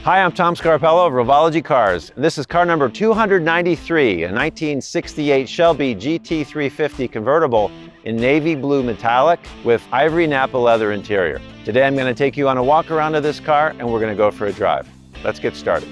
Hi, I'm Tom Scarpello of Revology Cars. This is car number 293, a 1968 Shelby GT350 Convertible in navy blue metallic with Ivory Nappa leather interior. Today I'm going to take you on a walk around of this car and we're going to go for a drive. Let's get started.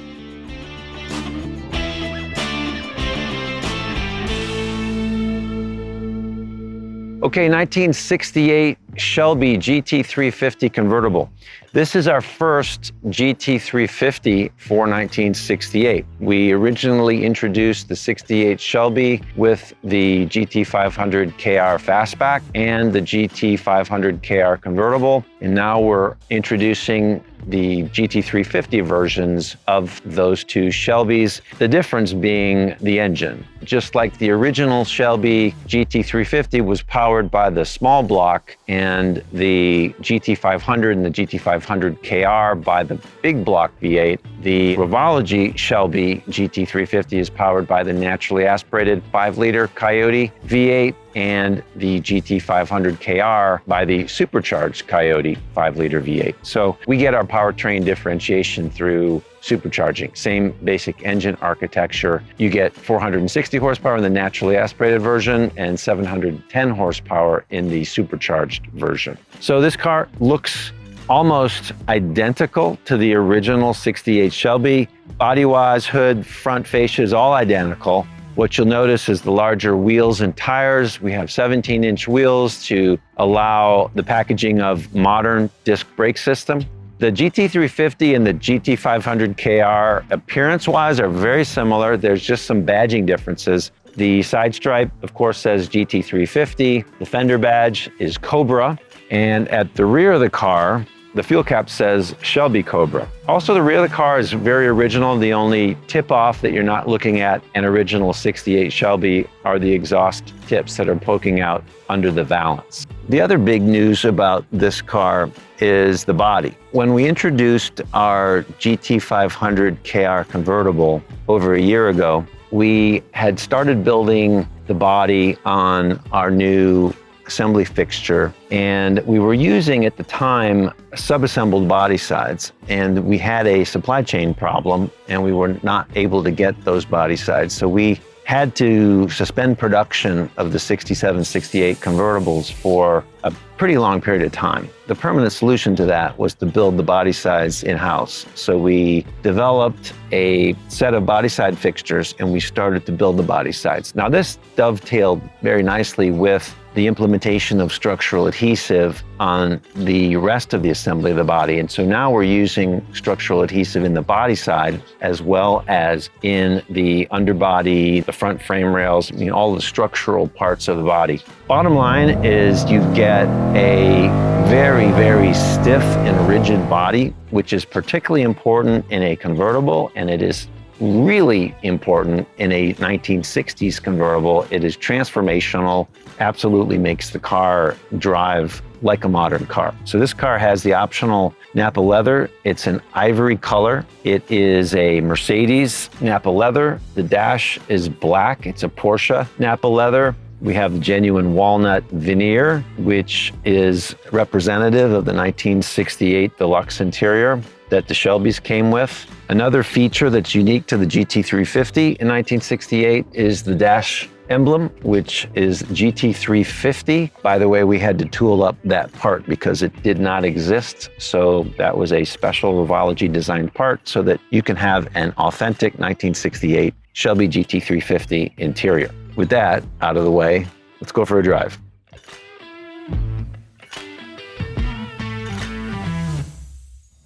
Okay, 1968 Shelby GT350 Convertible. This is our first GT350 for 1968. We originally introduced the 68 Shelby with the GT500KR Fastback and the GT500KR Convertible, and now we're introducing the GT350 versions of those two Shelbys, the difference being the engine. Just like the original Shelby GT350 was powered by the small block and the GT500 and the GT500KR by the big block V8, the Revology Shelby GT350 is powered by the naturally aspirated 5-liter Coyote V8 and the GT500KR by the supercharged Coyote 5-liter V8. So we get our powertrain differentiation through supercharging. Same basic engine architecture. You get 460 horsepower in the naturally aspirated version and 710 horsepower in the supercharged version. So this car looks almost identical to the original 68 Shelby. Body-wise, hood, front fascia is all identical. What you'll notice is the larger wheels and tires. We have 17-inch wheels to allow the packaging of modern disc brake system. The GT350 and the GT500KR appearance-wise are very similar. There's just some badging differences. The side stripe, of course, says GT350. The fender badge is Cobra. And at the rear of the car, the fuel cap says Shelby Cobra. Also, the rear of the car is very original. The only tip-off that you're not looking at an original 68 Shelby are the exhaust tips that are poking out under the valance. The other big news about this car is the body. When we introduced our GT500KR convertible over a year ago, we had started building the body on our new assembly fixture, and we were using at the time sub-assembled body sides, and we had a supply chain problem and we were not able to get those body sides, so we had to suspend production of the 67, 68 convertibles for a pretty long period of time. The permanent solution to that was to build the body sides in-house. So we developed a set of body side fixtures and we started to build the body sides. Now this dovetailed very nicely with the implementation of structural adhesive on the rest of the assembly of the body. And so now we're using structural adhesive in the body side as well as in the underbody, the front frame rails, I mean, all the structural parts of the body. Bottom line is you get a very, very stiff and rigid body, which is particularly important in a convertible, and it is really important in a 1960s convertible. It is transformational, absolutely makes the car drive like a modern car. So this car has the optional Nappa leather. It's an ivory color. It is a Mercedes Nappa leather. The dash is black. It's a Porsche Nappa leather. We have the genuine walnut veneer, which is representative of the 1968 deluxe interior that the Shelbys came with. Another feature that's unique to the GT350 in 1968 is the dash emblem, which is GT350. By the way, we had to tool up that part because it did not exist. So that was a special Revology designed part so that you can have an authentic 1968 Shelby GT350 interior. With that out of the way, let's go for a drive.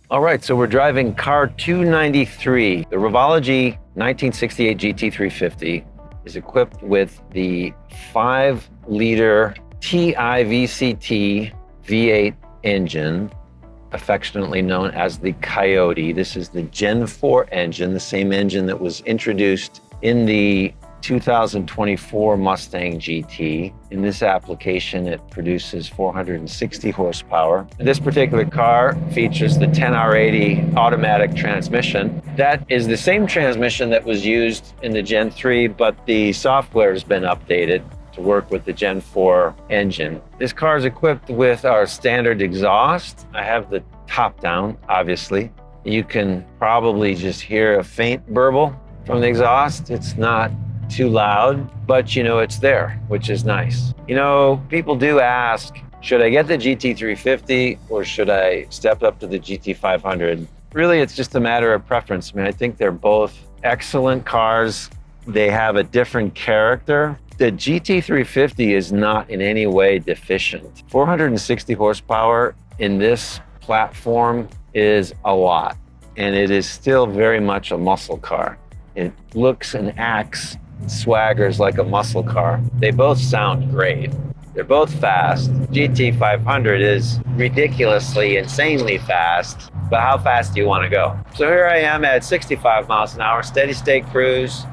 All right, so we're driving car 293. The Revology 1968 GT350 is equipped with the 5-liter Ti-VCT V8 engine, affectionately known as the Coyote. This is the Gen 4 engine, the same engine that was introduced in the 2024 Mustang GT. In this application, it produces 460 horsepower. This particular car features the 10R80 automatic transmission. That is the same transmission that was used in the Gen 3, but the software has been updated to work with the Gen 4 engine. This car is equipped with our standard exhaust. I have the top down, obviously. You can probably just hear a faint burble from the exhaust. It's not too loud, but you know it's there, which is nice. You know, people do ask, should I get the GT350 or should I step up to the GT500? Really, it's just a matter of preference. I mean, I think they're both excellent cars. They have a different character. The GT350 is not in any way deficient. 460 horsepower in this platform is a lot, and it is still very much a muscle car. It looks and acts, swaggers like a muscle car. They both sound great. They're both fast. GT500 is ridiculously, insanely fast, but how fast do you want to go? So here I am at 65 miles an hour, steady state cruise.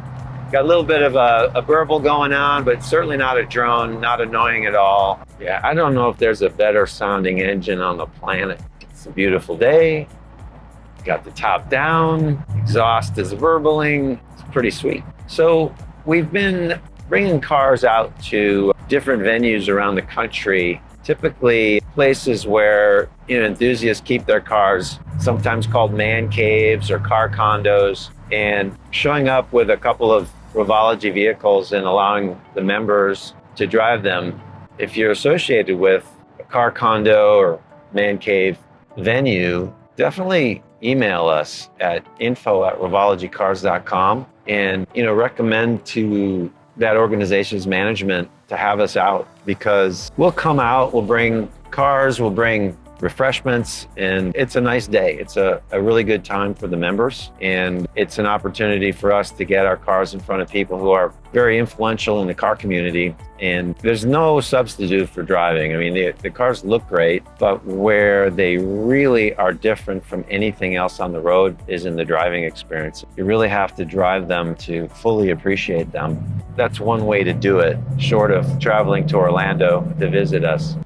Got a little bit of a burble going on, but certainly not a drone, not annoying at all. Yeah, I don't know if there's a better sounding engine on the planet. It's a beautiful day. Got the top down, exhaust is burbling. It's pretty sweet. So we've been bringing cars out to different venues around the country, typically places where enthusiasts keep their cars, sometimes called man caves or car condos, and showing up with a couple of Revology vehicles and allowing the members to drive them. If you're associated with a car condo or man cave venue, definitely email us at info@revologycars.com and recommend to that organization's management to have us out, because we'll come out, we'll bring cars, we'll bring refreshments, and it's a nice day. It's a really good time for the members, and it's an opportunity for us to get our cars in front of people who are very influential in the car community. And there's no substitute for driving. I mean, the cars look great, but where they really are different from anything else on the road is in the driving experience. You really have to drive them to fully appreciate them. That's one way to do it, short of traveling to Orlando to visit us.